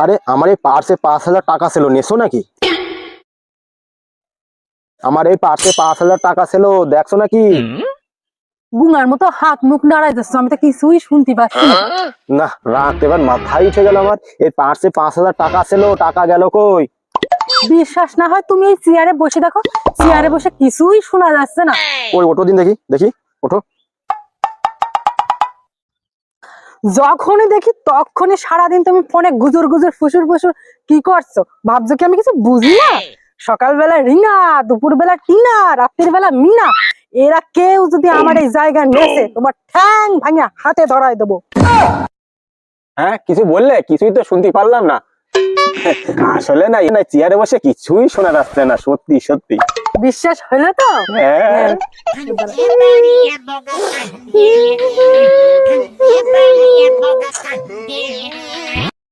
আরে আমার এই পার্সে 5,000 টাকা ছিল, নেছো নাকি? আমার এই পার্সে 5,000 টাকা ছিল, দেখছো নাকি? গুঙার মতো হাত মুখ নাড়াই যাচ্ছ, আমি তো কিছুই শুনতে পাচ্ছি না। না, রাত এবার মাথায় উঠে গেল আমার। এই পার্সে 5,000 টাকা ছিল, টাকা গেল কই? বিশ্বাস না হয় তুমি এই চেয়ারে বসে দেখো, চেয়ারে বসে কিছুই শোনা যাচ্ছে না। ওই ওঠো দিন, দেখি দেখি, ওঠো। যখনই দেখি তখনই সারাদিন তুমি ফোনে গুজুর গুজুর ফুসুর ফুসুর কি করছো? ভাবছো কি আমি কিছু বুঝি না? সকালবেলা রিনা, দুপুর বেলা টিনা, রাত্রির বেলা মিনা, এরা কেউ যদি আমার এই জায়গা নেছে, তোমার ঠ্যাং ভাঙিয়া হাতে ধরাই দেবো। হ্যাঁ, কিছু বললে? কিছুই তো শুনতে পারলাম না। আসলে না, চেয়ারে বসে কিছুই শোনা যাচ্ছে না, সত্যি সত্যি। বিশ্বাস হলো তো? হ্যাঁ। Siempre